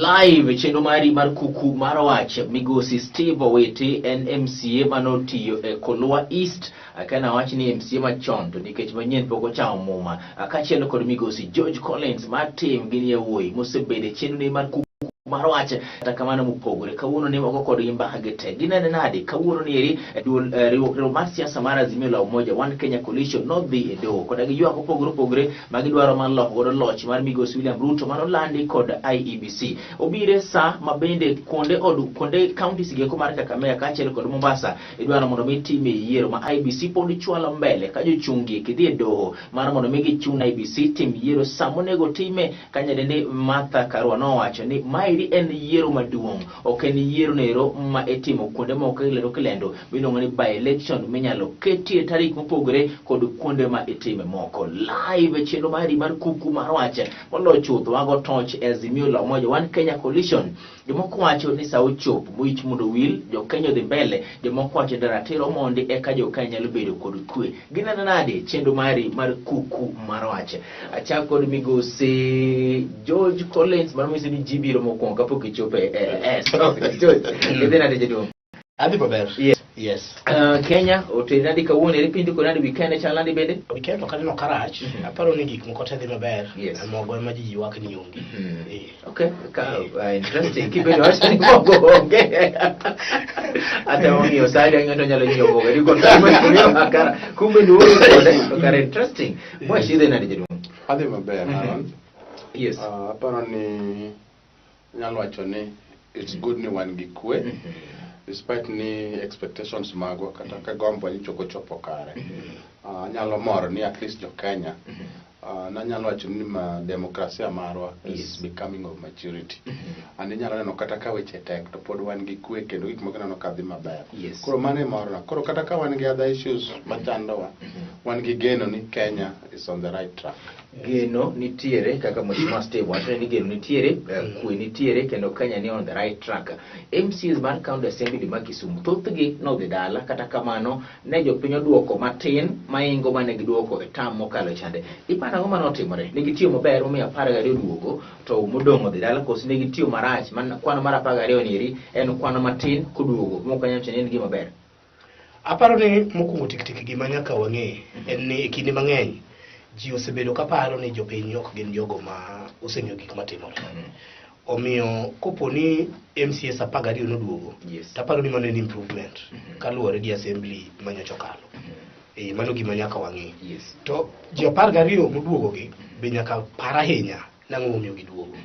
live chenro mari mar Kuku Mar Wach migosi Steve Owete en MCA manotiyo e Kolwa East akana wach ni MCA machon to nikech manyien poko chao muma akachielo kod migosi George Collins matim gini yewuoyi mosebede chenro ni mar Kuku Mar Wach kata kamano mopogore kawuono ni moko kod imbage te ginene nade kawuono ni eri riwruok mar siasa mar Azimio la Umoja One Kenya Coalition nodhi e Doho kod giywak opogore magidwaro mar loko godo loch mar migosi William Ruto manolandi kod IEBC obire sa mabende konde counties geko mar Kakamega kaachiel kod Mombasa idwaro mondo mitime yiero ma IEBC pod chwalo mbele ka jochungi kidhi e Doho mar mondo mi gichun IEBC tim yiero samonego time kanyadende Martha Karua nowacho ni mai en yiero maduong' ok en yiero nero ma etimo kuonde moko kilendo miluongo ni by election minyalo ketie tarik mopogore kod kuonde ma itime moko live chenro mari mar Kuku Mar Wach mondo chutho wago toch Azimio la Umoja One Kenya Coalition jomoko wacho ni sa ochop muich mondo wil jo Kenya dhi mbele jomoko wacho daratero mondi eka jo Kenya nyalo bedo kod kwe ginana nade chenro mari mar Kuku Mar Wach achako kod migosi George Collins maromisi ni jibiro moko kapok ichope George gidena de jedom Adi maber. Yes. Kenya otenadi kawuono eri pindi konadi weekend chalandi bende weekend okaneno karach aparo ni gik moko tedhi maber mogo ma ji ywak ni onge okay interesting kibedo wacho ni mogo onge ata onge osali ng'ato nyalo nyiewo mogo ri kon kama makara kumbe ni oro kare interesting mwa shide nadi jedom adi maber Aaron yes aparo ni nyalo wacho ni it's good ni wan gi kwe despite ni expectations magwa kata ka gombo ni chopo kare nyalo mor ni at least jo Kenya na nyalo wacho ni ma demokrasia marwa is becoming of maturity and nyalo neno kata ka weche tek to pod wan gi kwe kendo gik moko neno kadhi maber koro mane morna koro kata ka wan gi other issues machandowa wan gi geno ni Kenya is on the right track geno nitiere kaka mheshimiwa Steve wacho ni geno nitiere kwe nitiere kendo Kenya ni on the right track MCs mar county assembly ma Kisumu thothgi nodhi dala kata kamano ne jopiny oduoko matin maingo mane giduoko e tam mokalo chande ipana ng'o manotimore ne gitiyo maber omiyo 12 duogo to modong' odhi dala kosi ne gitiyo marach kwano mar 12 ni eri en kwano matin koduogo mokanyo chene en gima ber aparo ni mokungo tik gima nyaka wang'e en ni kinde mang'eny ji osebedo kaparo ni jopiny ok gin jogo ma oseng'eyo gik matimore omiyo koponi MCS 12 noduogo taparo ni mano en improvement kaluwore gi assembly manyocha kalo mano gima nyaka wang'e to ji 12 moduogo gi be nyaka para ahinya nang'o momiyo giduogo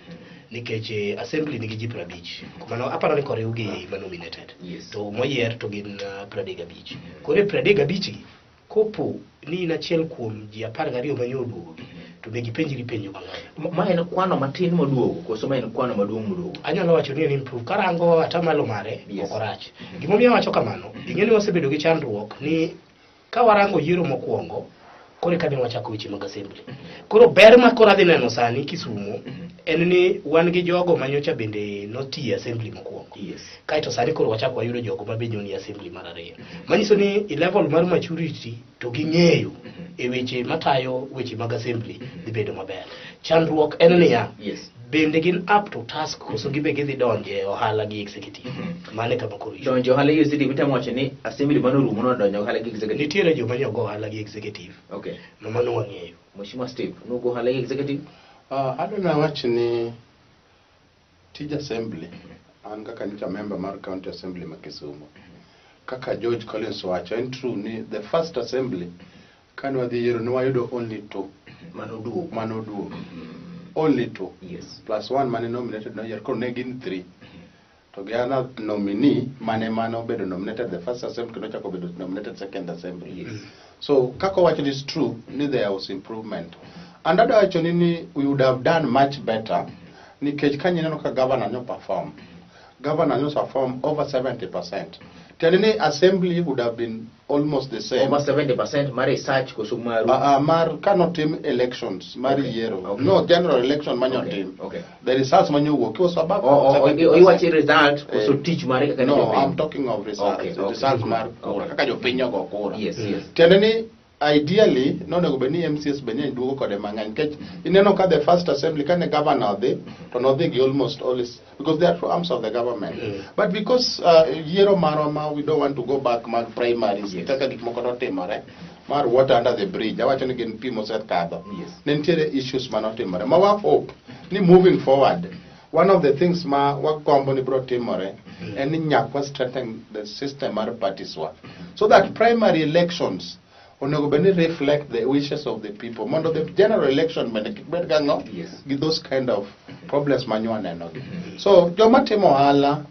nikech assembly nigi ji 50 kumano aparo ni koriw gi nominated to moyier to gin 35 kore 35 kopo ni nachiel kuom ji 12 manyoduogo to be gipenjiri penjo mang'eny ma en kwano matin moduogo koso ma en kwano maduong' moduogo anyalo wacho ni en improve karango atamalo mare okorach gimomiyo wacho kamano ing'eni wasebedo gi chandruok ni ka warango yiero mokwongo kore kane wachako weche mag assembly koro ber ma kora dhi neno sani Kisumu en ni wan gi jogo manyocha bende noti assembly mokwongo kaito sani koro wachako wayudo jogo mabenyo ni assembly mar ariyo manyiso ni level mar maturity to ging'eyo e weche matayo weche mag assembly dhi bedo maber chandruok en niya bende gin up to task koso gibe gidhi donje ohala gi executive mane kama koro donje ohala gi executive itamo wacho ni assembly manorumo no donje ohala gi executive nitiere joma nyogo ohala gi executive mano wang'eyo mheshimiwa Steve nugo ohala gi executive adona wacho ni tij assembly an kaka nita member mar county assembly ma Kisumu kaka George Collins wacho en true ni the first assembly kan wadhi yiero ni wayudo only 2 manoduogo only 2 plus 1 mane nominated no year koro ne gin 3 to gi ana nominee mane obedo nominated the first assembly kendo chako bedo nominated second assembly so kako wacho is true ni there was improvement and ada wacho ni we would have done much better nikech kanyineno ka governor nyo perform over 70%. Tell assembly would have been almost the same. Over 70% mar research koso maru. Mar cannot team elections, mar yero. No general election manyo team. The results manyo work was above. You watch result koso teach mar No, I'm talking of results. Results mar kaka jo pinyo go kura. Yes. Tell ideally no nego beni MCS beni duogo kode mang'eny nikech ineno ka the first assembly kane governor odhi to nodhi gi almost always because they are two arms of the government but because yiero marwa ma we don't want to go back mag primaries kaka gik moko notimore mar water under the bridge awacho ni gin pi mosekadho ne nitiere issues manotimore ma wa hope ni moving forward one of the things ma wagombo ni bro timore en ni nyakwa strengthen the system mar parties wa so that primary elections onego beni reflect the wishes of the people mondo the general election bende kibed gango gi those kind of problems manywa neno so joma timo ohala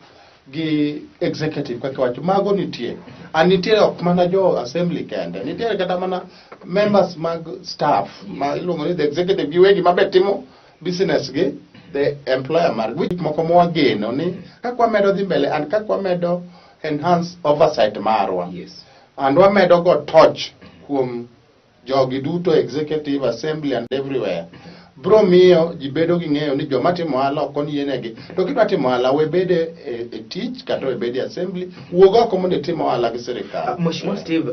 gi executive kaka wacho mago nitie anitie ok mana jo assembly kende nitie kata mana members mag staff ma iluongo ni the executive giwegi mabe timo business gi the employer mar which moko mwageno ni kakwa medo dhi mbele and kakwa medo enhance oversight marwa and wamedo go touch kuom jogi duto executive assembly and everywhere bro miyo jibedo gi ng'eyo ni joma timo ohala ok oniyienegi to kidwa timo ohala we bede e tich kata we bede assembly wuog oko mondo timo ohala gi sirikal. Mheshimiwa Steve,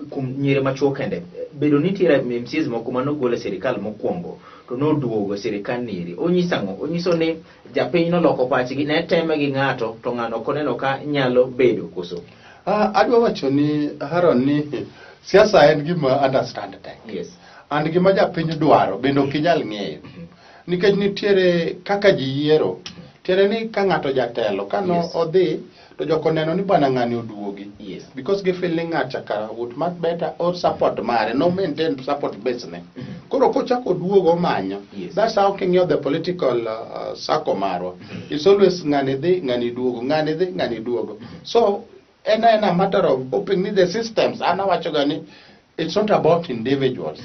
kum nyire machuo kende bedo nitiere MCs moko manogole sirikal mokwongo to noduogo sirikal niri onyiso ni japiny noloko pachgi ne teme gi ng'ato to ng'ano koneno ka nyalo bedo koso. Adwa wacho ni Haron ni siasa en gima understand tek and gima japiny dwaro bende ok inyal ng'eyo nikech nitiere kaka ji yiero tiere ni ka ng'ato jatelo kano odhi to joko neno ni bana ng'ani oduogi because gi feel ni ng'acha kara would much better or support mare no maintain support base ne koro kochako duogo manyo that's how king'yo the political circle marwa it's always ng'ani dhi ng'ani duogo ng'ani dhi ng'ani duogo so and a matter of opening the systems. It's not about individuals.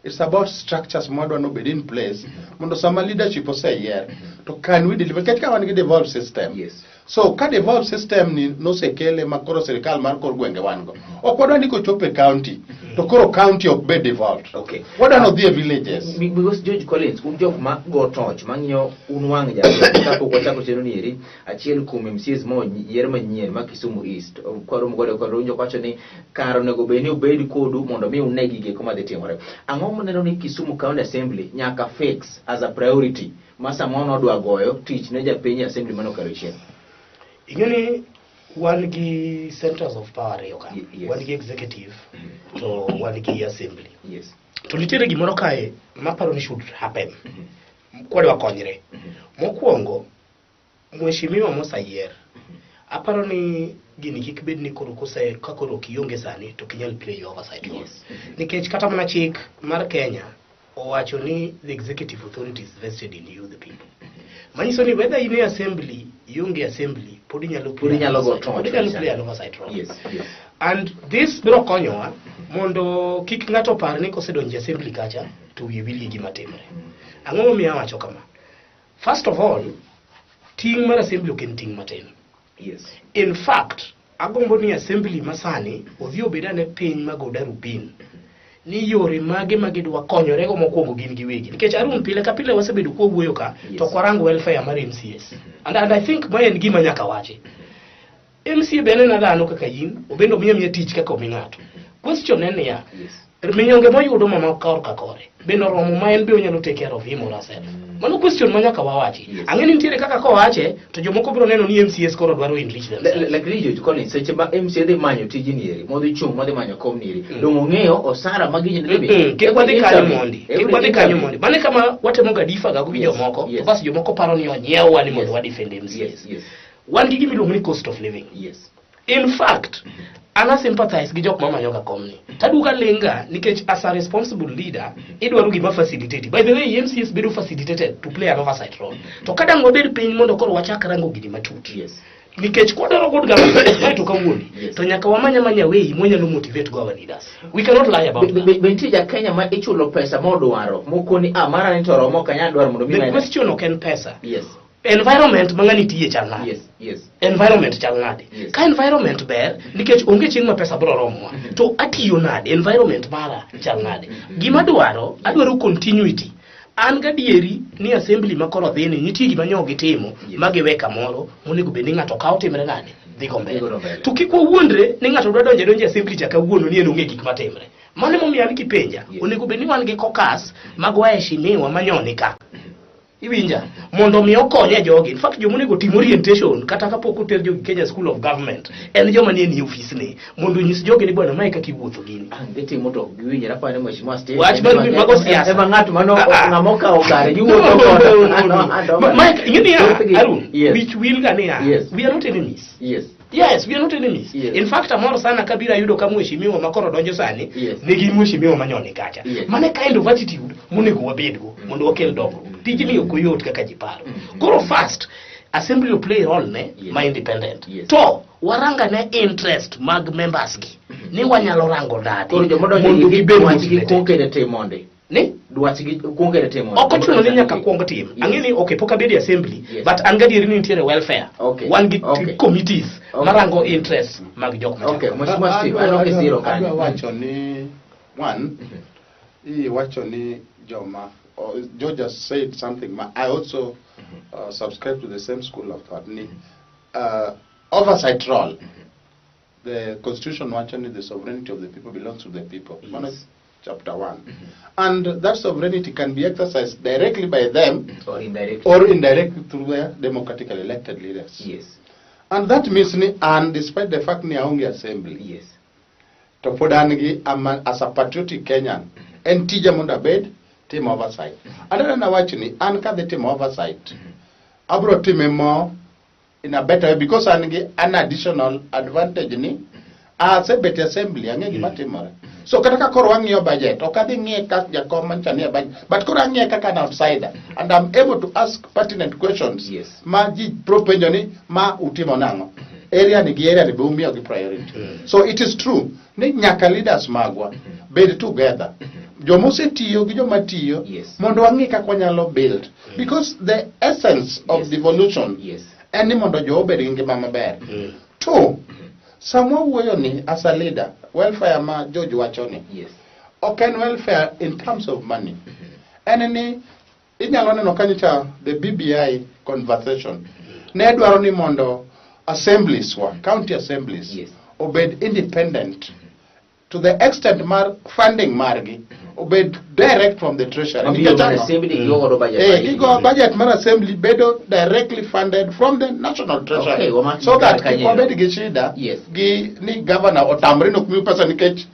It's about structures modern no be in place. Mondo sama leadership say here. To can we deliver? Can we develop system? So can develop system ni no sekele makoro serikal mar kor gwenge wango. Okwado ni ko chope county. To koro county ok be developed. Okay. What are the villages? Because George Collins jok ma go touch mang'yo unwang ja kapo kwa chako cheno niri achiel kum MCs mo yiero manyien ma Kisumu East kwaro mgode kwa ronjo kwacho ni karo nego beni obedi kodu mondo mi unegi gik ma dhi timore. Ang'o moneno ni Kisumu County Assembly nyaka fix as a priority masa mono dwa goyo tich ne japiny assembly mano karishen. Ingeni one gi centers of power yoka one gi executive to one gi assembly to nitiere gimoro kae maparo ni should happen kwadwa konyre mokwongo mheshimiwa mosayier aparo ni gini kik bed ni koro kose kakoro kionge sani to kinyal play oversight nikech kata mana chik mar Kenya owacho ni the executive authority is vested in you the people manyiso ni whether in assembly yonge assembly podi nyalo play an oversight role and this biro konyowa mondo kik ng'ato par ni kosedonje assembly kacha to we will gima timre ang'o momiyo awacho kama first of all ting mar assembly oken ting matin in fact agombo ni assembly masani odhi obedane piny magoda rubin ni yore mage dwa konyore go mokwongo gin giwegi nikech Arun pile ka pile wasebedo ko wuoyo ka to kwarango welfare mar MCS and I think ma en gima nyaka wache MCA bene na dhano kaka yin obendo miye tich kaka oming'ato question en ya minyonge moyudo mama kor ka kore beno romo ma en be onyalo take care of him or herself mano question ma nyaka wawachi ang'eni nitiere kaka ko wache to jomoko biro neno ni MCS koro dwaro enrich themselves like George Collins seche ba MCA dhi manyo tijini eri modhi chung modhi manyo kom niri dongo ng'eyo osara magiji ndebe kikwadhi kanyo mondi mane kama watemo gadifa ga gi jomoko to bas jomoko paro ni onyiewa ni mondo wadefend MCS wan gi gimiluongo ni cost of living in fact ana sympathize gi jok mama yoga komni taduga lenga nikech as a responsible leader idwaro gima facilitate by the way MCS bedo facilitated to play an oversight role to kada ngobed piny mondo koro wachak rango gidi matut nikech kodaro god government to kawuoni to nyaka wamanya wei monyalo motivate our leaders we cannot lie about that benti ja Kenya ma ichulo pesa modwaro mokoni mara ni toro mokanya dwaro mondo mi the question ok en pesa environment mangani tiye chalnade environment chalnade ka environment ber nikech onge chieng ma pesa bro romwa to atiyo nade environment mara chalnade gima adwaro continuity an gadieri ni assembly makoro dhini nitie gima nyogi timo magiwe kamoro monego bed ni ng'ato kawo timre nade dhi go mbele to kik wawuondre ni ng'ato dwa donje assembly chaka wuono ni en onge gik matimre Mane momiyo an kipenja, onego bed ni wan gi kokas mag waheshimiwa manyone ka. Iwinja mondo mi okonye jogi. In fact jomo nego tim orientation kata kapok oter jogi Kenya School of Government en joma nie ni office ne mondo nyis jogi ni bwana mae kaka iwuotho gini gitimo to giwinjira pa ne mheshimiwa state wach mar mago siasa ema ng'at mano ng'amoka ogare giwuotho godo Mike ingeni ya Arun which will gani ya we are not enemies Yes, we are not enemies. In fact, amoro sana kabira yudo kama mheshimiwa makoro donjo sani nigi mheshimiwa manyone kacha. Mane kind of attitude monego wabedgo mondo wakel dongruok. Tijni ok oyot kaka jiparo. Koro first assembly will play role ne ma independent. To waranga ne interest mag members gi. Ni wanyalo rango dadi. Koro jomodo gi kokede temonde. Ne dwachgi kuongere timo okochuno ni nyaka kuong tim angeni okay poka bedi assembly but angadieri ni ntiere welfare one gi committees marango interest mag jok ma okay mheshimiwa Steve ano kisiro kan wacho ni one wacho ni joma George has said something I also subscribe to the same school of thought ni oversight role the constitution wacho ni the sovereignty of the people belongs to the people chapter 1 and that sovereignty can be exercised directly by them or indirectly through their democratically elected leaders and that means and despite the fact ni aonge assembly to podangi as a patriotic Kenyan en tija mondo abed team oversight adana na wach ni an ka the team oversight abro time more in a better way because an additional advantage ni as a better assembly ange gima timore so kata ka koro wang'iyo budget ok adhi ng'iye ka jakom manchanie budget but koro ang'iye kaka an outsider and I'm able to ask pertinent questions ma ji propenjo ni ma utimo nang'o area ni gi area ni be umiyo gi priority so it is true ni nyaka leaders magwa bed together jomo setiyo gi joma tiyo mondo wang'i kaka wanyalo build because the essence of devolution en ni mondo jo obed gi ngima maber to samwa wuoyo ni as a leader welfare ma George wacho ni okay welfare in terms of money eneni inyalo neno kanyicha the BBI conversation ne dwaro ni mondo assemblies county assemblies obed independent to the extent mar funding margi obed direct from the treasury budget mar assembly bedo directly funded from the national treasury so that people bed gi shida gi ni governor otamre no kumi pesa nikech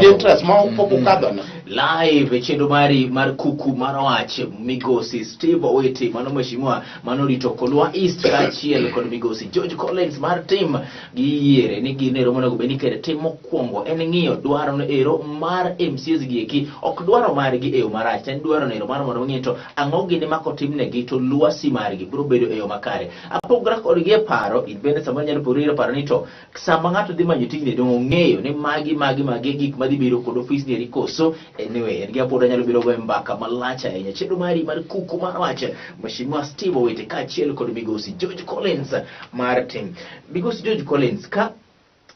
interest ma popukadho live chenro mari mar kuku mar wach migosi Steve Owiti mano mheshimiwa mano rito Kolwa East kachiel kod migosi George Collins mar team gi yiere ni ginero monego beni kere tim mokwongo en ng'iyo dwaro no ero mar MCs gi eki ok dwaro margi e yo marach en dwaro no ero mar mondo ng'ito ang'o gini mako timnegi to luasi margi biro bedo e yo makare apogra kod gi paro ibende sama nyalo poriro paro ni to sama ng'ato dhi manyo tijni dongo ng'eyo ni magi gik madhi biro kod office ni rikoso anyway en gi apoda nyalo biro go mbaka malacha ahinya chenro mari mar kuku mar wach mheshimiwa Steve Owiti kachiel kod migosi George Collins mar team migosi George Collins ka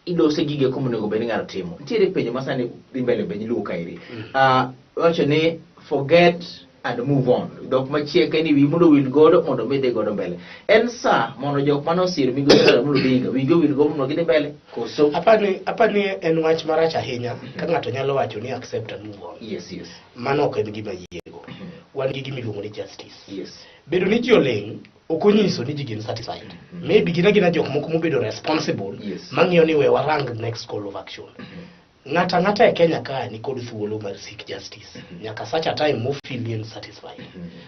idose gige komonego bed ng'ato timo ntiere penjo masani dhi mbele benyi luka iri wacho ni forget and move on dok machieke ni wi mondo wil godo mondo medhe godo mbele en sa mondo jok manosir migosi mondo dinga wigo wil godo mondo gidhi mbele koso apani en wach marach ahinya ka ng'ato nyalo wacho ni accept and move on mano ok en gima yiego wan gi gimiluongo ni justice bedo ni ji oleng okonyiso ni ji gin satisfied maybe gina jok moko mobedo responsible mang'iyo ni we warang next call of action ng'ata e Kenya ka ni kod thuolo mar seek justice nyaka such a time mo feel satisfied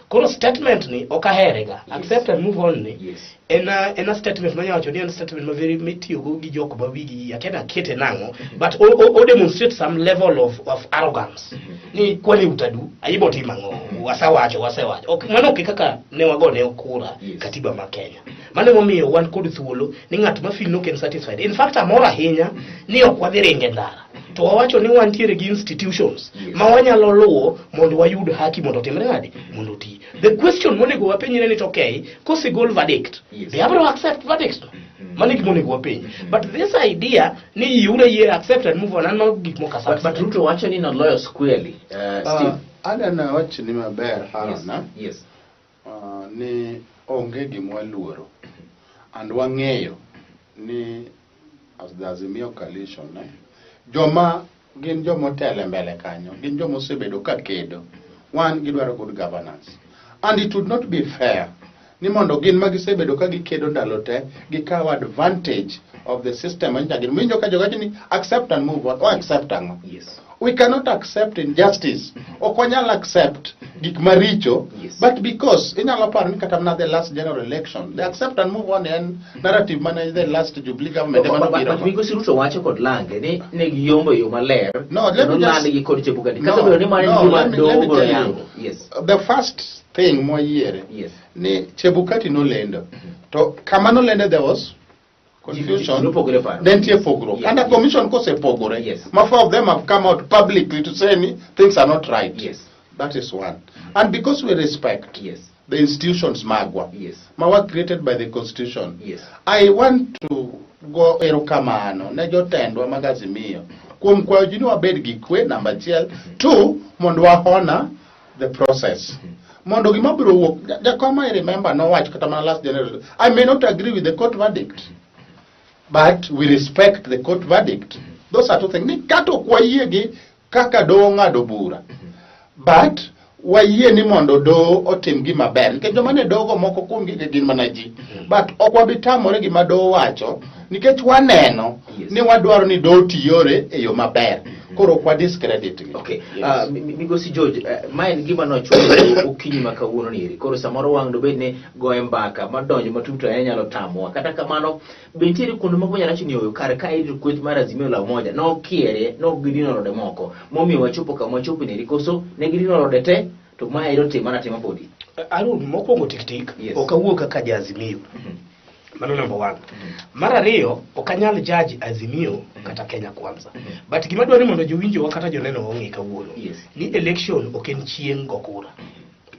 koro statement ni okaherega accept and move on ni en a statement manyawacho ni en statement ma very metiyogo gi jok ma wigi akena kete nang'o but o demonstrate some level of arrogance ni kwani utadu ayibo timang'o wasewacho ok mano ok kaka ne wagone okura katiba ma Kenya mano momiyo wan kod thuolo ni ng'at ma feel no ken satisfied in fact amora ahinya ni ok wadhi ringe ndara to wawacho ni wantiere gi institutions ma wanyalo luwo mondo wayud haki mondo timre ng'adi mondo ti the question monego wapenjre ni to okay kosigol verdict they have to accept verdict mani gik monego wapenj but this idea ni yure accept and move on and gik moko but Ruto wacho ni no lawyers squarely Steve adana wacho ni maber harona ni onge gimwa luoro and wang'eyo ni as the Azimio coalition joma gin jomotelo mbele kanyo, gin jomosebedo ka kedo. One, gidwaro good governance. And it would not be fair ni mondo gin magisebedo ka gikedo ndalo te gikaw advantage of the system gin winjo ka jogaji ni accept and move on or accept ango. Yes. We cannot accept injustice. Okonyal accept gik maricho, Yes. but because inyalo paro ni kata na the last general election, the accept and move on and narrative man the last Jubilee government But because Ruto wacho kod lange ni ne giyombo yo maler. No, let me just gi kod Chebukati. No, Kasa bedo ni mane no, gima let me dogo tell you. yango. Yes. The first thing moyiere Yes. ni Chebukati no lendo. To kama no lendo there was confusion. Then pogro. Yes. And the commission kose pogore. Yes. Four of them have come out publicly to say things are not right. Yes. That is one. And because we respect Yes. the institutions magwa. Yes. Mawa created by the constitution. Yes. I want to go erokamano ne jotendwa mag Azimio kuom kwayo ji ni wabed gi kwe namba achiel. Two, mondo wa honor the process. Mondo gima biro wuok jakoma I remember no watch kata mana last general. I may not agree with the court verdict, but we respect the court verdict. Those are two things. Ni kato kwa yegi kaka do ngado bura. But wayie ni mondo do otim gima ber nikech joma ne dogo moko kuom gige gin mana ji, but ok wabitamore gima do wacho nikech waneno ni wadwaro ni do tiyore e yo maber, koro kwa discredit gi. Okay. Migosi George, main gima nochwalo okinyi ma kawuono niri. Koro samoro wang do bedne goye mbaka madonjo matuto nyalo tamowa. Kata kamano bentiere kuno moko nyalo chini oyo kar ka idu kwet mar Azimio la moja no kiere no gidino rode moko momiyo wachopo kama wachopo niri koso ne gidino rode te to mae iro tema na tema podi. Arun mokwongo tik-tik Yes. okawuok kaka Azimio. Mano number one. Mar ariyo okanyal judge Azimio kata Kenya Kwanza. But gima dwaro ni mondo jowinjo kata joneno ong'e kawuono Yes. ni election ok en chieng' go kura.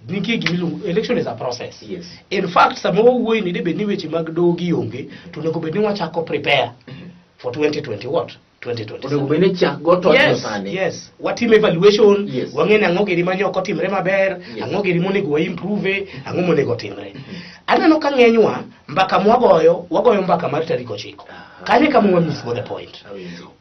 Nitie gimiluongo election is a process. Yes. In fact sama wawuoyi ni debed ni weche mag dogi onge to onego bed ni wachako prepare for 2020 what? 2020. Onego bene chak go to Yes, sani. yes. Watim evaluation, Yes. wang'e ang'o giri manyok otimre maber, Yes. ang'o giri monego improve, ang'o monego timre. Aneno ka ng'enywa mbaka wagoyo mbaka mar tarik 9. Kanye kama wamisgo the point.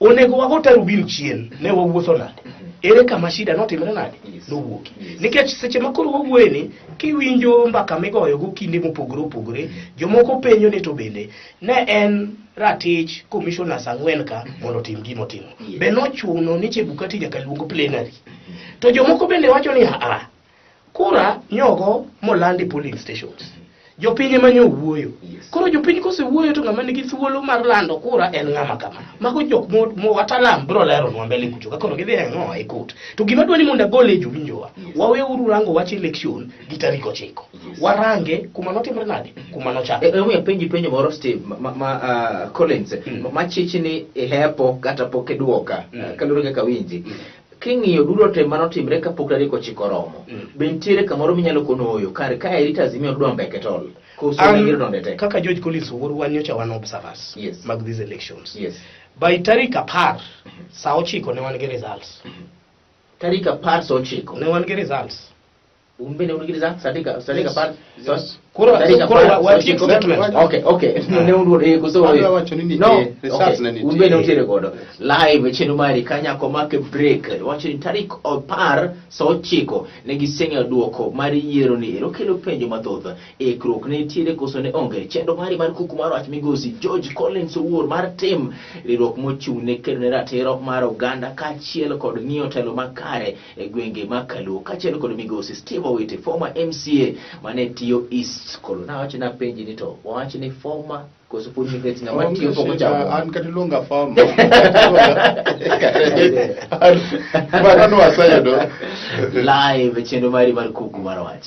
Onego wago tarubin chien, ne wawuotho nade. Ere kama shida notimre nade? Yes. Nowuoki. Yes. Nikech seche makoro wawuoyeni, kiwinjo mbaka migoyo go kinde mopogore opogore, jomoko penjo ni to bende ne en ratich commissioners ang'wen ka mondo tim gimo timo. Yes. Be nochuno ni Chebukati nyaka luongo plenary. To jomoko bende wacho ni kura nyogo molandi polling stations. Jopiny manyo wuoyo. Yes. Koro jopiny kose wuoyo to ng'ama nigi thuolo mar lando kura en ng'ama kama. Mago jok mo watalam bro lero nwa mbele kucho kaka gidhi ng'o e court. To gima dwani mondo gole jowinjowa. Yes. Wawe uru rango wach election gi tarik 9. Yes. Warange kuma notimre nade? Kuma nochako. Emo penjo moro Steve Collins machichi ni hepo kata poke duoka kalure kaka winji. King'iyo dudo te manotimre kapok tarik 9 romo. Bentiere kamoro minyalo kono oyo kar ka erita Azimio dwa mbeke tol. Koso ne giro ndete. Kaka George Collins wuoru wanyocha wan observers Yes. mag these elections. Yes. By tarik 10 saa 9 ne wan gi results. Tarik 10 saa 9. Ne wan gi results. Umbene unigiriza satika Yes. par. Yes. Koro wa statement. Okay. Ne undu kuso. Adwa wacho ni nitie results na nitie. Umbene untiere godo. Live chenu mari kanya ko make break. Wacho ni tarik 10 saa 9 ne giseng'o duoko mari yiero ni ero kelo penjo mathoth. E krok ne tiere koso ne onge. Chenro mari mar Kuku Mar Wach migosi George Collins owuor mar tim riwruok mochung'ne kendo ne ratiro mar oganda kaachiel kod ng'iyo telo makare e gwenge makaluo kaachiel kod migosi Steve Wete, former MCA mane tiyo East Kolo. Na wacho na penji ni to wacho ni former koso pudi nikech na matiyo poko chamo an katilunga form barano wasayado live chenro mari mar Kuku Mar Wach.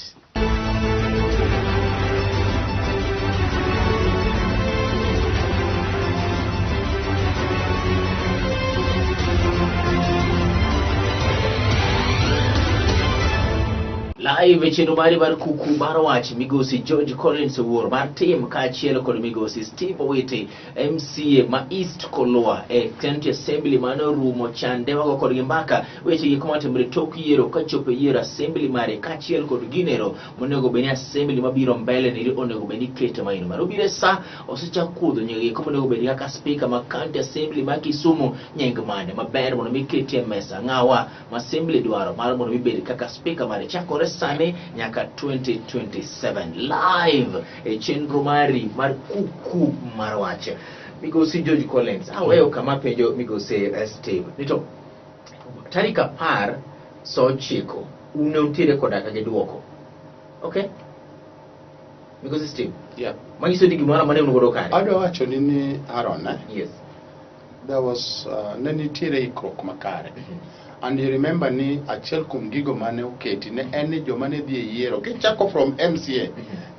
Live chenro mari mar Kuku Mar Wach migosi George Collins wuor mar tim kaachiel kod migosi Steve Owiti MCA ma East Kolwa e County Assembly mano rumo chande wago kod mbaka weche gik matimre tok yiero kachopo yiero assembly mare kaachiel kod ginero monego beni assembly mabiro mbele ni onego beni keto maino mar obire sa osechak kudho nyegi ko monego beni kaka speaker ma County Assembly ma Kisumu nyeng mane maber mondo mikete mesa ngawa ma assembly dwaro mar mondo mibed kaka speaker mare chakore sane nyaka 2027 live e chenro mari mar Kuku Mar Wach migosi George Collins aweyo kama penjo migosi Steve nito tarik 10 9 une utire kodaka geduoko okay migosi Steve Yeah. Manyiso di gimora mane unugodo kare Adwa wacho ni Aaron, yes there was nenitiere ikrok makare. And you remember ni achiel kum gigo mane oketi ne eni joma ne dhi e yiero kichako from MCA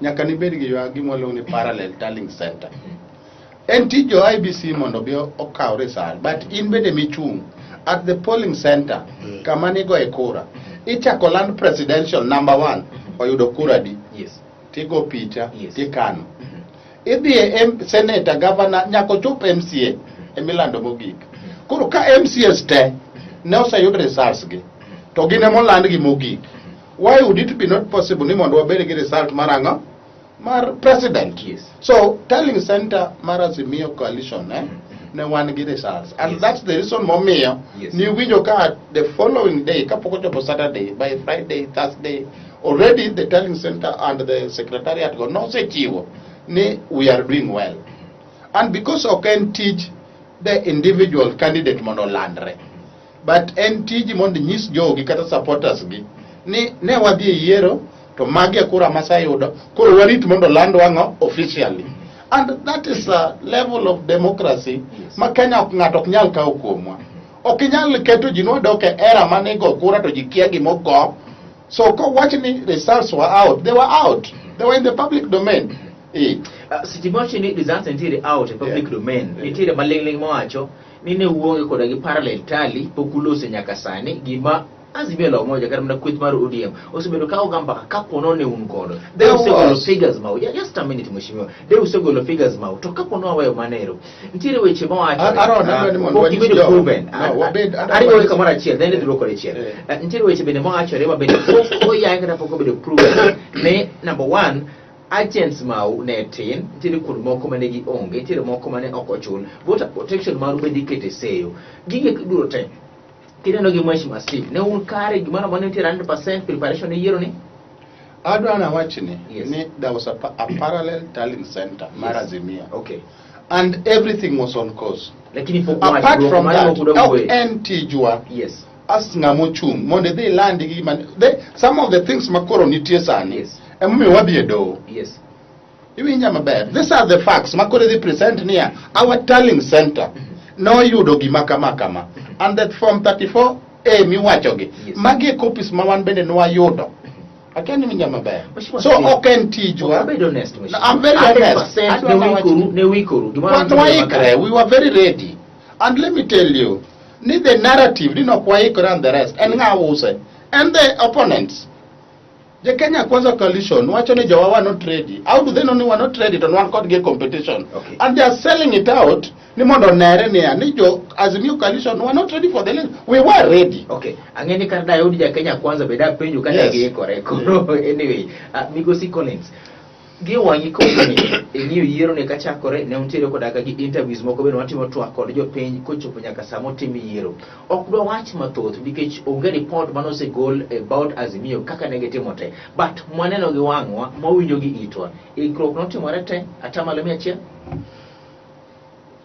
nyaka ni bed gi gima luongo ni parallel tallying center. En tij jo IBC mondo bi okaw result but in bende michung at the polling center kama ni go e kura ichako land presidential number 1 oyudo kura di yes tigo picha Yes. tikano idhi e senator governor nyako chop MCA emilando mogik koro ka MCAs te ne oseyud results gi to gine moland gi mogik why would it be not possible ni mondo wabed gi result maranga mar president Yes. so telling center mar Azimio coalition ne wan gi results and Yes. that's the reason momiyo Yes. ni winjo ka the following day kapok ochopo Saturday by Friday Thursday already the telling center and the secretariat go no sechiwo ni we are doing well and because of can teach the individual candidate mondo landre but en tiji mondo nyis jogi kata supporters gi ni ne wadhi e yiero to magi kura masayudo koro warit mondo land wango officially and that is a level of democracy Yes. ma Kenya ok ng'ato ok nyal kawo kuomwa ok nyal keto ji nodok e era mane go kura to ji kia gimogo so ko watch ni results were out they were in the public domain Sitimochi ni results nitire out in public domain nitire malingling mowacho ni ne uonge koda gi parallel tally pokulose nyaka sani gima Azimio la umoja kama na kwit mar ODM osebedo kawo gamba kapono ne un godo de usegolo figures mau just a minute mheshimiwa de usegolo figures mau to kapono aweyo manero nitire weche mowacho proven ari wewe kamara chiel then duro kore chiel nitire weche bende mowacho rema bende poko yanga poko bende proven ne number 1 agents mau ne tin tiri kun moko mane gi onge tiri moko mane okochul voter protection maru bende kete seyo gige duro te kineno gi mheshimiwa Steve ne un kare gimana mane tiri 100% preparation e yiero ni adwa na wachni Yes. ni there was a parallel tallying center mar Azimio okay and everything was on course lakini poko apart from that okay en tijwa yes as ngamo chung mondo dhi land gi man some of the things makoro nitie sani Yes. emomiyo wadhi e Doho yes iwinja maber these are the facts makoro dhi present near our tallying center no yudo gima kama and that form 34 miwachogi Yes. magi copies ma wan bende no ayudo akeni winja maber Mheshimiwa so Steve, oken tijwa be honest mheshimiwa I'm very honest. ne wikoru gimana What we were very ready. And let me tell you, need the narrative, did not quite and the rest, and Ngawuse, and the opponents. The Kenya Kwanza coalition, watching Jawa were not ready. How do they know they were not ready on one court game competition? Okay. And they are selling it out. Nimondo Nerenia, Nijo, as a new coalition, were not ready for the election. We were ready. okay angeni karda yodi ja Kenya Kwanza beda penju kata Yes. ge koreko anyway migosi Collins gi wangi ko ni new year ne kachakore ne untiere kodaka gi interviews moko beno watimo twak kod jopiny kochopo nyaka samo timi yiero ok dwa wach mathoth nikech onge report manose gol about Azimio kaka ne gitimo te but mwaneno gi wangwa mawinjo gi itwa ikrok notimore te atamalo 100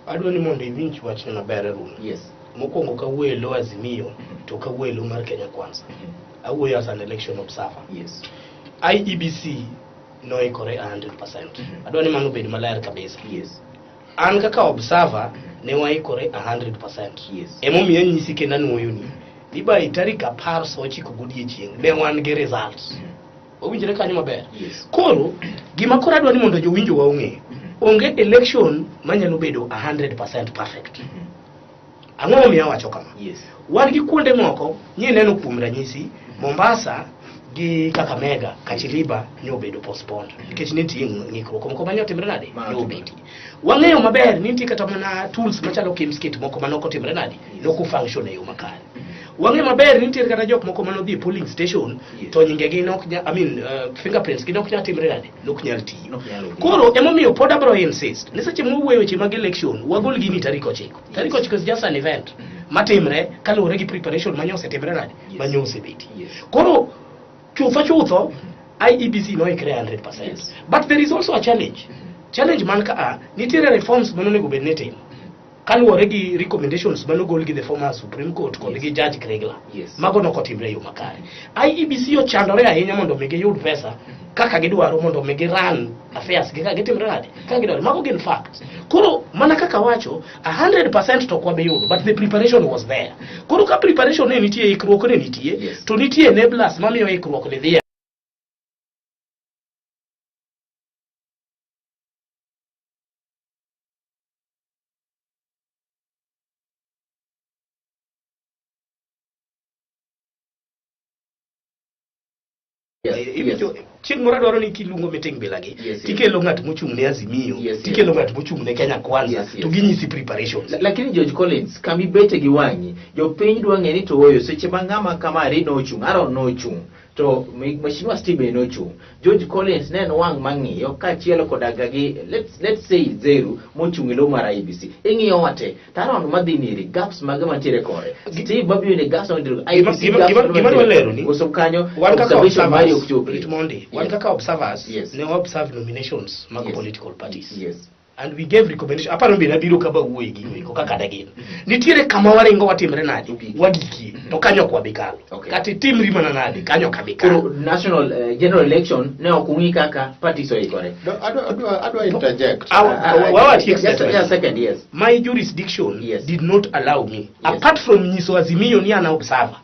adwa ni mondo iwinj wachni maber Runo. yes Mokwongo kawuoyo Azimio to kawuoyo mar Kenya Kwanza. Awuoyo as an election observer. yes IEBC noikore 100%. Adwa ni mano bed maler kabisa. yes An kaka observer ne waikore 100%. Yes. Emomiyo nyisi kenda nuoyo ni. Diba tarik 19 godiechieng ne wan gi results. Owinjore kanyo maber. Yes. Koro gima koro adwa ni mondo jowinjo wa ong'e. Onge election manyalo bedo 100% perfect. Ang'o momiyo awacho kama? yes Wan gi kuonde moko, nyie neno kuom ranyisi, Mombasa gi Kakamega Kachiliba nyobedo postponed nikech nitie ng'ikruok moko manyo timre nade nyobeti wang'eyo maber ni nitie kata mana tools machalo kimskit moko manoko timre nade loko function e yo makare wang'eyo maber ni nitie kata jok moko manodhi polling station to nyingegi nok fingerprints gi nok nya timre nade nok nyal tiyo koro emomiyo pod abro insist ni seche mowuoyo weche mag election wagol gini tarik 9 is just an event matimre kaluwore gi preparation manyose timre nade manyose beti koro chutho IEBC no ikre 100%. But there is also a challenge man ka nitiere reforms manonego bed ne timo kaluwore gi recommendations manogol gi the former Supreme Court kod gi Judge Kregler mago no kotimre yo makare IEBC ochandore ahinya mondo migi yud pesa kaka gidwaro mondo migi run affairs gi kaka gitimre nade kaka gidwaro mago gin facts koro mana kaka wacho 100% to kwa be yudo but the preparation was there koro ka preparation ne nitie ikruok ne nitie to nitie enablers mamiyo ikruok ne dhia chieng moro dwaro ni kilungo meeting bilagi tikelo ng'at mochung' ne Azimio tikelo ng'at mochung' ne Kenya Kwanza to ginyisi preparations lakini George Collins kami bete gi wangi jo piny dwa ng'e ni to oyo seche mang'ama kama ri no ochung' Aaron no ochung' to Mheshimiwa Steve no ochung' George Collins ne wang mang'iyo kaachiel kodaga gi let's say Zeru mochung' e lo mar IEBC ing'iyo wate to Aaron madhi niri gaps mag mantiere kore Steve babio ne gaps mantiere IEBC gima dwalero ni koso kanyo wan kaka observers ne observe nominations mag political parties and we gave recommendation aparo bina biro kaba wuoyi gi ko kaka dagin nitiere kama waringo watimre nadi wagiki to kanyo kwa bikalo kati timri mana nadi kanyo kabikalo national general election ne okungi kaka parties oikore adwa interject second my jurisdiction did not allow me apart from nyiso Azimio ni ana observer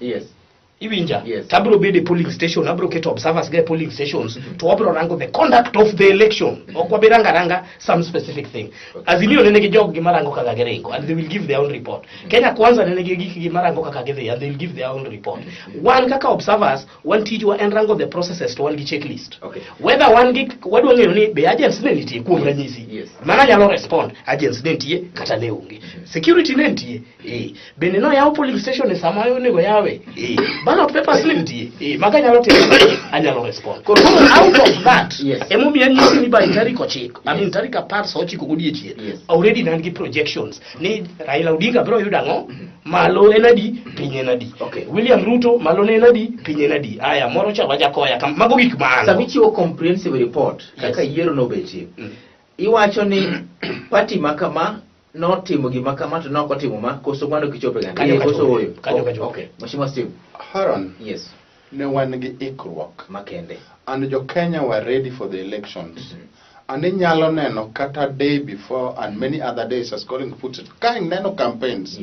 Ibinja, tabro be the polling station, abro keto observers get polling stations to abro rango the conduct of the election. Okwa beranga some specific thing. Azimio nenege jog gimarango kagagerengo and they will give their own report. Kenya Kwanza nenege gimarango kagagere and they will give their own report. One kaka observers, one tijwa enrango the processes to one checklist. Whether one gig wadu ngeni be agents neniti kuomra nyisi. Mana nyalo respond agents nentie kata neungi. Security nentie bene no ya polling station e samayo nego yawe ballot papers nentie maganyalo tele anyalo respond koro out of that emomi anyisi ni by tarik 9 I mean tarik 10 godiechieng already nangi projections ni Raila Odinga bro yudango malo enadi pinye nadi William Ruto malo enadi pinye nadi aya moro cha wajakoya mago gik mano sabichiwo comprehensive report kaka yiero no betie iwacho ni party makama no timo gima kama to noko timo ma koso mwando kichope gani koso hoyo Mheshimiwa Steve Haron ne wan gi ikruok makende and jo Kenya were ready for the elections and nyalo neno kata day before and many other days as calling puts it kind neno campaigns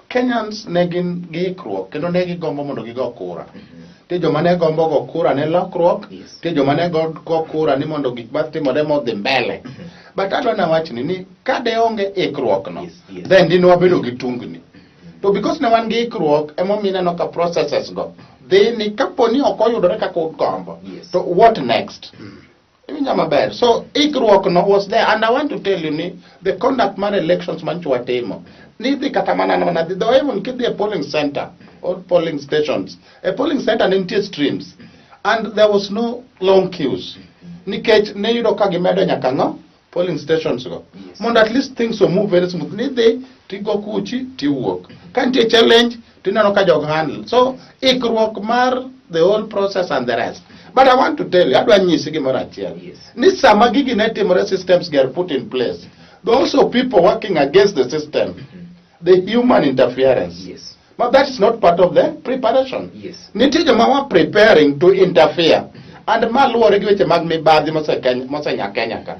Kenyans ne gin gi ikruok kendo ne gigombo mondo gigo kura te joma ne gombo go kura ne lokruok te joma ne go kura ni mondo gik matimore modhi mbele but adwa na wachni ni kade onge ikruok no then dino wabedo gi tungni to because ne wan gi ikruok emomine no ka processes go then kaponi okoyudore kaka gombo to what next bad. So ikruok no was there and I want to tell you ni the conduct man elections manchwa timo ni the katamana na the even keep the polling center or polling stations a polling center in streams and there was no long queues nikech ne yudo ka gimedo nyaka no polling stations go mondo at least things will move very smoothly they tigo kuchi tiwuok kantie challenge tinano ka jog handle so ikruok mar the whole process and the rest. But I want to tell you, adwa nyisi gimoro achiel. Ni sama gigi ne timore systems get put in place. There are also people working against the system. The human interference. But that is not part of the preparation. Nitie joma wa preparing to interfere. And maluore gi weche mag mibadhi mosenya Kenya ka.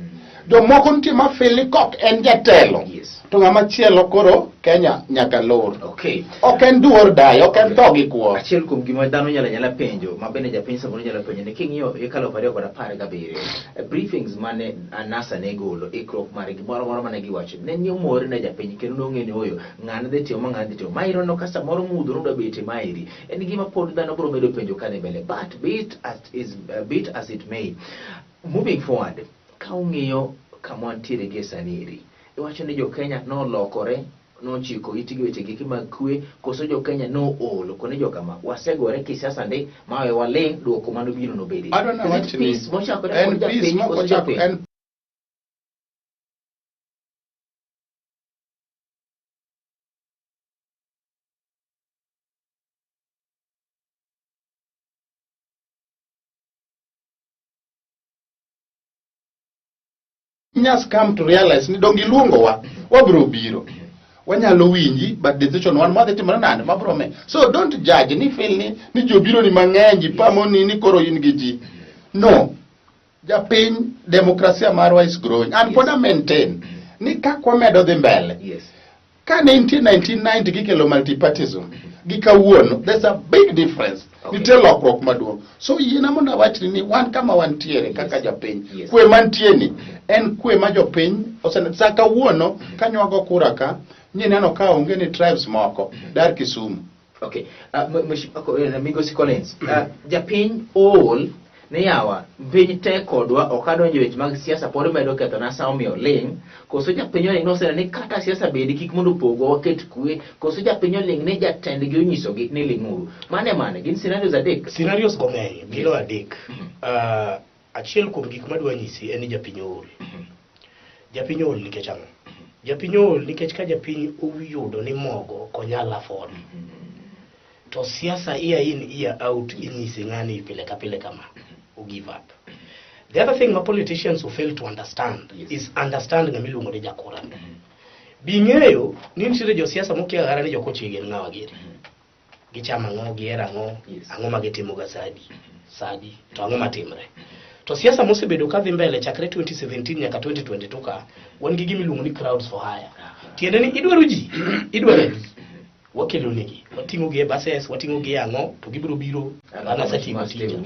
Jomoko nitie ma fili kok en jatelo. to ng'ama chielo koro Kenya nyaka lor. Okay. Ok en do or die, ok en tho gi kuo. Achiel kuom gima dhano nyalo penjo, ma bende japiny samoro nyalo penjo, ni king'iyo ikalo 2017 briefings mane NASA ne golo, ikruok mare gimoro moro mane giwacho, ne ni omor ne japiny kendo nong'e ni oyo ng'ane dhi timo ma ng'ane dhi timo. Ma irono ka samoro mudho ruda bete mairi. En gima pod dhano biro medo penjo kane mbele. But be it as it may, moving forward, ka ung'iyo kama wantiere gi saniri, iwacho ni jo Kenya nolokore nochiko itigi wechegi mag kwe, koso jo Kenya no olo kone jo kama wasegore kisiasa ndi mawe waling duoko mano biro no bedi. Adwana wacho ni en Nyas come to realize ni dongi luongo wabro biro. Wanyalo winji, but decision one mother timana nane mabro me. So don't judge ni feel ni jobiro ni mang'eny pamo ni koro in gi ji. No. Japiny demokrasia marwa is growing and pod maintain ni kakwa medo dhi mbele. Yes. Ka 1990 gikelo multipartism gi kawuono, there's a big difference. Okay. Nitie lokruok maduong'. So yina mondo awach ni wan kama wantiere kaka japiny. Yes. Kwe mantie ni en kwe ma jopiny sa kawuono kanywago kura ka neno ka onge ni tribes moko dar Kisumu. Okay. Migosi Collins, japiny all ne yawa piny te kodwa okadonjo weche mag siasa pod medo ketho na Azimio ling, koso japiny oling nosera ni kata siasa bedi kik mondo pogo waket kwe, koso japiny oling ne jatendgi onyisogi ni ling'uru. Mane gin scenarios adek. Scenarios go ng'eny, gilo adek. Achiel kuom gik madwa nyisi en ni japiny ol. Japiny ol nikech ang'o? Japiny ol nikech ka japiny oyudo ni mogo konyal afford. To siasa year in year out inyisi ng'ani pile ka pile kama o give up. The other thing my politicians who fail to understand is understanding miluongo ni jakura. Bing'eyo ni nitiere jo siasa mokia gara ni jokochi gin ng'awa giri. Gichama ang'o, gihero ang'o, ang'o ma gitimo ga sadi, to ang'o matimre. To siasa mosebedo kadhi mbele chakre 2017 nyaka 2022 ka wan gi gimiluongo ni crowds for hire. Tiende ni idwaro ji, idwaro wakelo negi, wating'o gi e buses, wating'o gi ang'o, to gibiro biro ana satimo tija.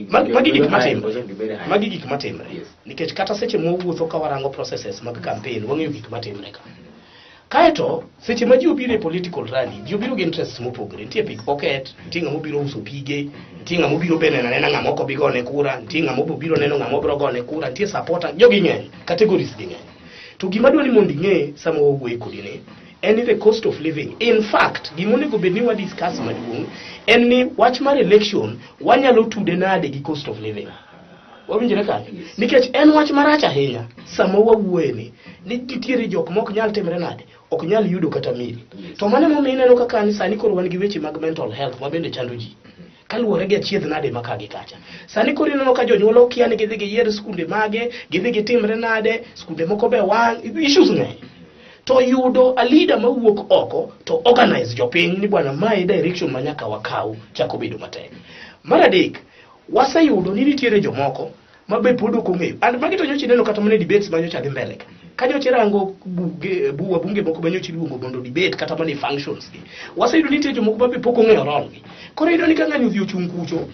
Magi gik matimre. Nikech kata seche mowuotho ka warango processes mag campaign wang'eyo gik matimre ka. Kaeto seche ma ji obiro e political rally, ji obiro gi interests mopogore. Nitie pickpocket, nitie ng'ama obiro uso pige, nitie ng'ama obiro bene nena ng'ama ok obi gone kura, nitie ng'ama obiro neno ng'ama obiro gone kura, nitie supporter, jogi ng'eny, categories gi ng'eny. To gima dwani mondo ing'e sama wawuoyo kodi ni en the cost of living. In fact, gima onego bed ni wa discuss maduong' en ni wach mar election wanyalo tude nade gi cost of living. Wawinjore kanyo? Nikech en wach marach ahinya sama wawuoyo ni nitiere jok mok nyal timre nade, ok nyal yudo kata mil. To mane momiyo ineno kaka kanisa ni koro wan gi weche mag mental health ma bende chando ji. Kaluwore gi achiedh nade maka gi kacha. Sani koro ineno ka jonyuol okia ni gidhi giyier skunde mage, gidhi gitimre nade, skunde moko be wang', issues ng'eny. To yudo a leader mawuok oko to organize jopiny ni bwana mae direction manyaka wakaw chako bedo matek. Mar adek, waseyudo ni nitiere jomoko mabe pod ok ong'eyo. And magi to nyocha neno kata mana debates manyocha dhi mbele ka. Ka nyocha rango bunge moko manyocha luongo mondo debate kata mana functions gi. Waseyudo ni nitiere jomoko mabe pok ong'eyo role gi. Koro iyudo ni ka ng'ani odhi ochung' kucho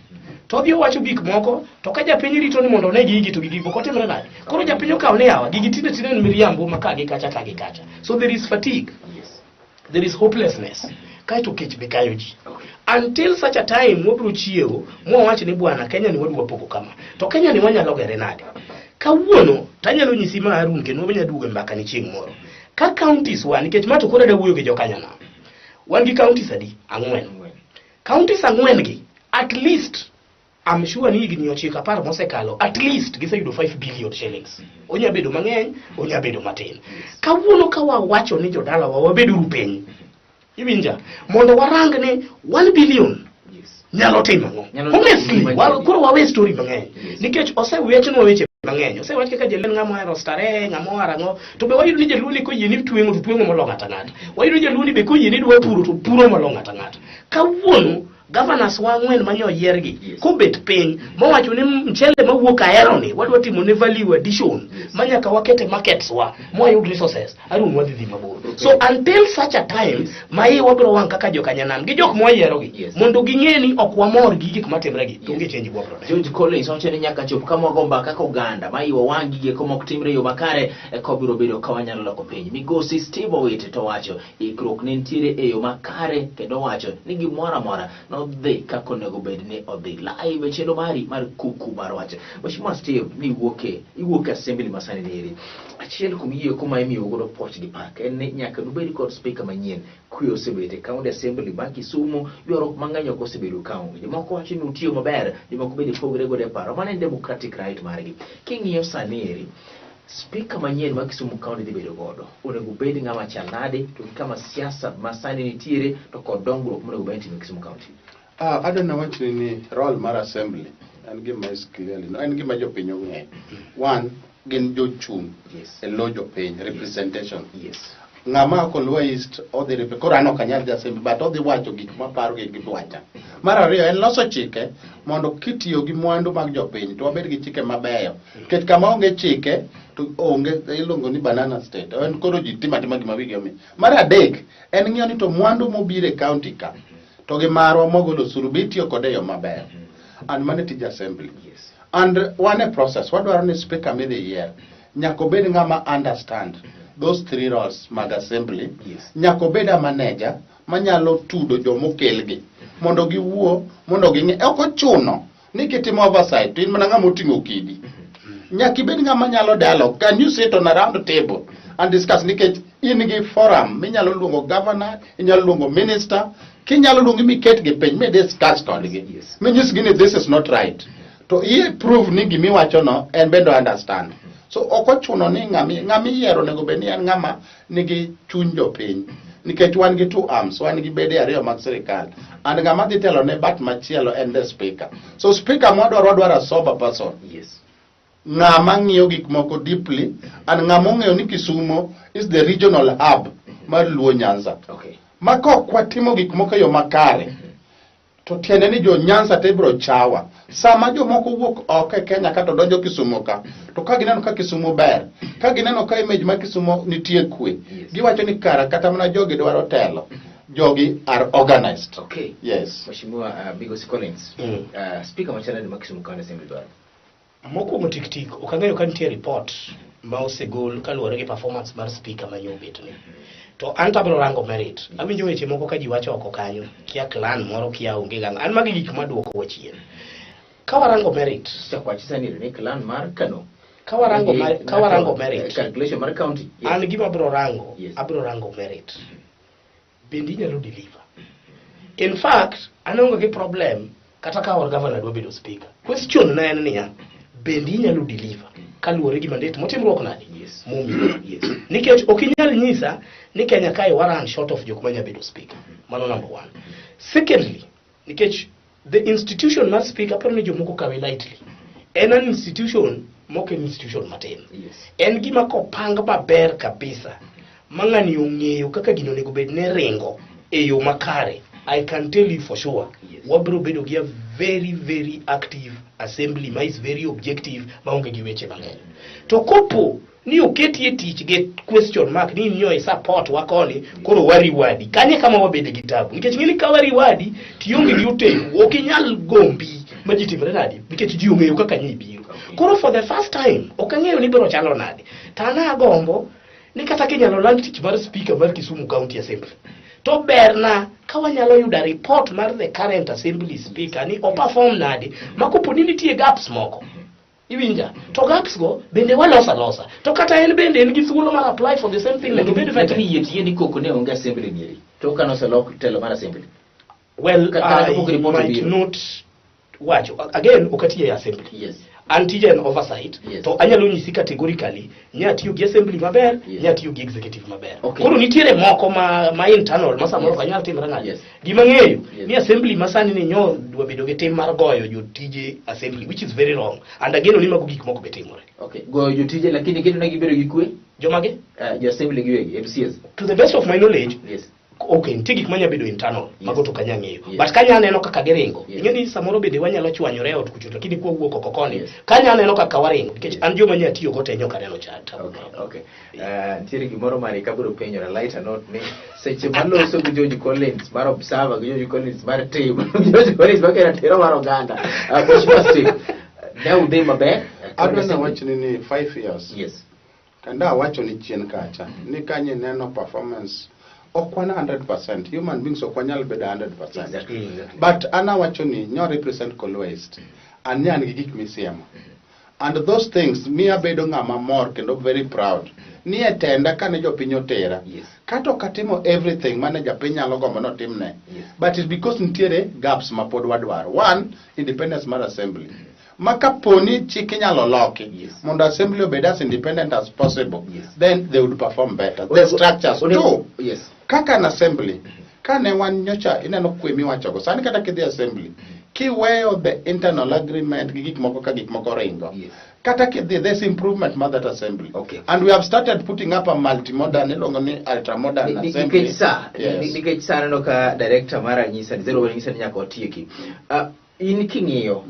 to odhi owacho gik moko to ka japiny rito ni mondo ne gigi to gigi moko timre nade. Koro japiny okaw ne yawa gigi tinde ni miriambo maka gi kacha ka gi kacha. So there is fatigue. There is hopelessness. Kaito kech be kayo ji. Until such a time wabro chiewo mwawacho ni bwana Kenya ni wadwa pogo kama. To Kenya ni wanyalo gere nade. Kawuono tanyalo nyisi ma Harun kendo wanya duogo mbaka ni chieng' moro. Ka counties wan nikech mato koro da wuoyo gi jokanya na. Wan gi counties adi? 4. Counties 4 gi at least I'm sure ni higni 9 mosekalo at least giseyudo 5 billion shillings. Onya bedo mang'eny, onya bedo matin. Kawuono ka wawacho ni jodala wabedo rupeny. Iwinja mondo warang ne 1 billion. Nyalo timo. Honestly, koro wawe story mang'eny. Nikech osewechno weche mang'eny. Osewach kaka jelen ng'ama ero stare, ng'ama arango, to be wayudo ni jaluni ko yini tweng'o molonga tang'ata. Wayudo jaluni be ko yini dwa puro to puro molonga tang'ata. Kawuono governors wa ng'wen manyo yiergi kobet piny mowacho ni mchele mawuok Ahero ni wadwa timo ne value addition manyaka wakete markets wa moyud resources arun wadhi mabor. So until such a time mai wabro wang kaka jokanyanam gi jok moyierogi mondo ging'eni ok wamor gi gik matimre gi to ngi change bobro. George Collins wacho ni nyaka chop kama gomba kaka oganda mai wang gige koma ok timre yo makare kobiro bedo kawanyalo loko piny. Migosi Steve Owiti to wacho ikrok ne ntiere e yo makare kendo wacho ni gimoro amora no dhi kako nego bed ni odhi live chendo mari mar Kuku Mar Wach. Mheshimiwa Steve ni iwuok assembly masani neri achiel kum yie kuma imiyo godo poch gi pak en nyaka nubedi kod speaker manyien kuyo osebete county assembly ma Kisumu yoro mang'anyo ko osebedo county jomoko wacho ni utiyo maber jomoko bende pogre godo e paro mano en democratic right margi king'iyo sani eri speaker manyien ma Kisumu county dhi bedo godo onego bed ng'ama chal nade to kama siasa masani nitiere to kod dongruok monego bed tim Kisumu county. Adona wacho ni role mar assembly and gima is clearly no en gima jopiny ong'eyo. One gin jochung' e lo jopiny representation. Ng'ama kolwa east odhi repe koro an ok anyal dhi assembly but odhi wacho gik maparo gi gidwacha. Mar ariyo en loso chike mondo kitiyo gi mwandu mag jopiny to wabed gi chike mabeyo. Ket kama onge chike to onge iluongo ni banana state. En koro ji tima gima wigi omi. Mar adek en ng'iyo ni to mwandu mobire county ka to gi marwa mogolo osuru bitiyo kode yo maber. And mane tij assembly. And one process wadwaro ni speaker midhi yier nyaka obed ng'ama understand those three roles mag assembly. Nyaka obed a manager manyalo tudo jomokelgi mondo giwuo mondo ging'e ok ochuno ni kitimo oversight to in mana ng'ama oting'o kidi. Nyaka ibed ng'ama nyalo dialogue. Can you sit on a round table and discuss nikech in gi forum minyalo luongo governor, inyalo luongo minister, kinyalo luongo miket gi piny mi discuss kodgi. Minyisgi ni this is not right. To ye prove ni gimi wacho no en bendo understand. So ok ochuno ni ng'ami yiero nego bed ni en ng'ama nigi chuny jopiny. Nikech wan gi two arms, wan gi bede ariyo mag sirikal. And ng'ama dhi telo ne bat machielo en the speaker. So speaker mwadwaro a sober person. Ng'ama ng'iyo gik moko deeply and ng'ama ong'eyo ni Kisumu is the regional hub mar Luo Nyanza. Ma kok watimo gik moko yo makare to tiende ni jo Nyanza te biro chawa. Sama jomoko wuok oko e Kenya kata donjo Kisumu ka to ka gineno ka Kisumu ber, ka gineno ka image ma Kisumu nitie kwe, giwacho ni kara kata mana jogi dwaro telo. Jogi are organized. Yes. Mheshimiwa Migosi Collins, speaker machana ni Kisumu County Assembly dwaro. Mokwongo tik-tik ok ang'eyo ka nitie report ma osegol kaluwore gi performance mar speaker manyo bet ni. To an tabro rango merit. Awinjo weche moko ka ji wacho oko kanyo, kia clan moro kia onge gang. An magi gik maduoko wachien. Ka warango merit, chakwachisa ni clan mar Kano. Ka warango merit. Calculation mar county. An gima bro rango, abro rango merit. Bendi nyalo deliver. In fact, anongo gi problem kata ka war governor do bedo speaker. Question na en niya, bendi nyalo deliver. Kaluwore gi mandate motimruok nade? Nikech okinyal nyisa ni Kenya kai waran short of jok manya bedo speaker. Mano number one. Secondly, nikech the institution must speak aparo ni jomoko kawe lightly. En an institution moko institution matin. En gima kopang maber kabisa. Mang'ani ong'eyo kaka gino nego bed ne ringo e yo makare. I can tell you for sure. Wabro bedo gi a very very active assembly ma is very objective maonge gi weche mang'eny. To kopo ni oketie tich get question mark ni nyo e support wakoni koro wari wadi kanye kama wabede gitabu nikech ngini ka wari wadi tionge gi utego okinyal gombi majitimre nadi nikech ji ong'eyo kaka nyibiro. Koro for the first time okang'eyo ni biro chalo nadi. Tana gombo ni kata kinyalo land tich mar speaker mar Kisumu County Assembly. To berna kawanyalo yuda report mar the current assembly speaker ni o-perform nade makopo ni nitie gaps moko. Iwinja, to gaps go bende walosa. To kata en bende en gi thuolo mar apply for the same thing like bende vetri yeti ni koko ne onge assembly nieri. To kano se lok telo mar assembly. Well, I might not watch again okatie assembly. Anti an oversight to anyalo nyisi categorically nyatiyo gi assembly maber nyatiyo gi executive maber. Koro nitiere moko ma internal ma samoro kanyal timra ng'ato. Gima ng'eyo ni assembly masani ni nyo dwa bedo gi tim mar goyo jotije assembly which is very wrong and again oni mago gik moko betimore. Goyo jotije lakini kitu na gibedo gi kwe jomage jo assembly giwegi MCs. To the best of my knowledge okay, nitie gik manya bedo internal mago to kanya ng'eyo, but kanya neno kaka giringo, ing'e ni samoro bende wanyalo chwanyore ot kucho, lakini kwa wuok oko koni kanya neno kaka waringo nikech an joma nya tiyo go tenyo kaneno chat. Okay. Nitiere gimoro mari kabiro penjo na lighter note ni seche maloso gi George Collins mar observer gi George Collins mar team George Collins bakera tero mar oganda Steve now they maber adwana wacho ni 5 years yes kanda wacho ni chien kacha ni kanye neno performance okwana 100%, human beings okwanyal bedo 100%. Exactly. But ana wacho ni nyo represent Lolwe East anyan gi gik misiemo, and those things mi abedo ng'ama mor kendo very proud ni etenda kane jopiny otera kato katimo everything mane japiny nyalo gombo notimne, but it's because nitiere gaps ma pod wadwaro. One, independence mar assembly makaponi chiki nyalo loki mondo assembly obed as independent as possible, then they would perform better. The structures too, kaka an assembly kane wan nyocha ineno kwemi wachogo sani kata kidhi assembly kiweyo the internal agreement gi gik moko ka gik moko ringo kata kidhi this improvement ma that assembly, and we have started putting up a multi-modern ilongo ni ultra-modern assembly. Nikech sa neno ka director mara nyisa ni zero nyisa ni nyaka otieki in king'iyo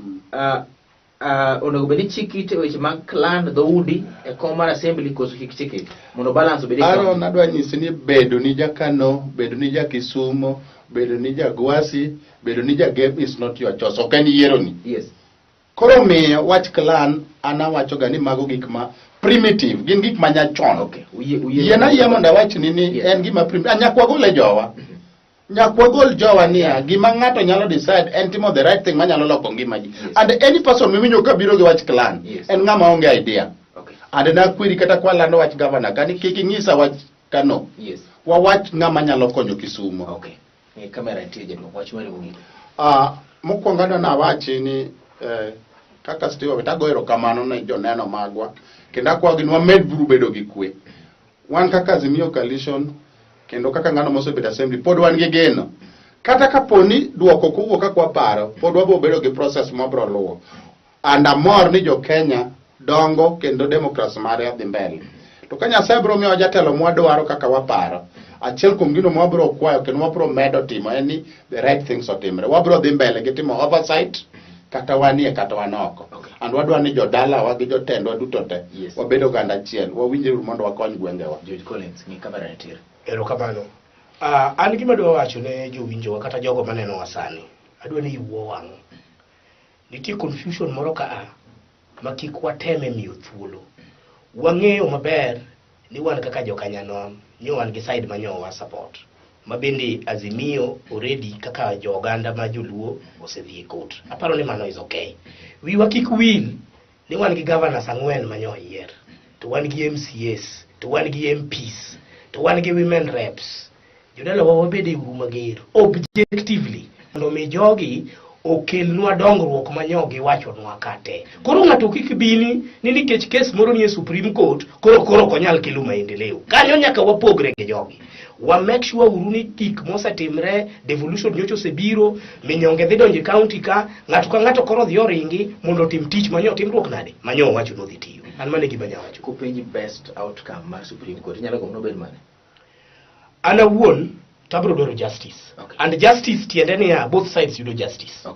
onego bedi chikite weche mag clan dhoudi e kom mar assembly koso kik chike mondo balance obedi aro nadwa nyisi ni bedo ni jakano, bedo ni jakisumo, bedo ni jagwasi, bedo ni jagep is not your choice, ok en yiero ni. Koro miyo wach clan ana wacho ga ni mago gik ma primitive, gin gik ma nyachon. Yiena yie mondo awach ni en gima primitive. Nyakwa gole jowa nyakwa gol jowa niya gima ng'ato nyalo decide en timo the right thing manyalo loko ngima ji, and any person miwinjo ka biro gi wach clan en ng'ama onge idea. And na kwiri kata kwa lando wach governor kani kiki ng'isa wach kano wawach ng'ama nyalo konyo Kisumo. Kamera tije no wach mari mugi mokwongo na wachi ni kaka Steve wetagoero kamano na joneno magwa kendo kwa ginwa med buru bedo gi kwe wan kaka Azimio coalition kendo kaka ngano mosebedo assembly pod wan gi geno kata kaponi duoko kowuok kakwa paro pod wabo bedo gi process mabro luwo, and amor ni jo Kenya dongo kendo democracy mare dhi mbele. To ka Nyasaye bro miyo jatelo mwadwaro kaka waparo, achiel kuom gino mwabro kwayo kendo wabro medo timo en ni the right things otimre, wabro dhi mbele gi timo oversight kata wanie kata wanoko, and wadwa ni jodala wa gi jotendwa duto te wabedo ganda achiel wawinjuru mondo wakony gwengewa. George Collins ni kamera nitire erokamano. An gima dwa wacho ne jowinjowa kata jogo maneno wasani, adwa ni iwuo wang'. Nitie confusion moro ka ma kik wateme miyo thuolo. Wang'eyo maber ni wan kaka jokanyanom nyo wan gi side manyowa support, mabende Azimio already kaka joganda ma joluo osedhi e court. Aparo ni mano is okay. Wiwa kik wil ni wan gi governors ang'wen manyo yier, to wan gi MCAs, to wan gi MPs, to wan gi women reps. Jodala wa wabede uru mager objectively mondo mi jogi okelnwa dongruok manyogi wachonwa kate. Koro ng'ato kik bini ni nikech kes moro ni e Supreme Court koro konyal kelo maendeleo. Kanyo nyaka wapogre gi jogi. Wa make sure uru ni gik mosetimre, devolution nyocho osebiro, minyonge dhi donje county ka ng'ato ka ng'ato koro dhi oringi mondo tim tich manyo timruok nade manyo wacho no dhi tiyo. An mane gima nyawacho. Kupenji best outcome mar Supreme Court nyalo gomno bed mane? Ana wuon tabro dwaro justice. And justice tiende ni both sides yudo justice.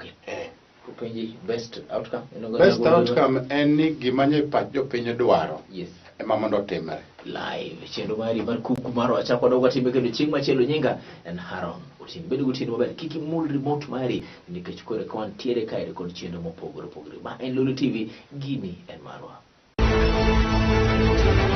Kupenji best outcome best outcome en ni gima nye pach jopiny dwaro ema mondo otimre. Live chenro mari mar Kuku Mar Wach kod watimbe kendo chieng machielo nyinga en Haron utim bedo gutino maber kiki mul remote mari nikech kore kon tiere kaire kod chenro mopogore ma en Lolwe TV gini en marwa.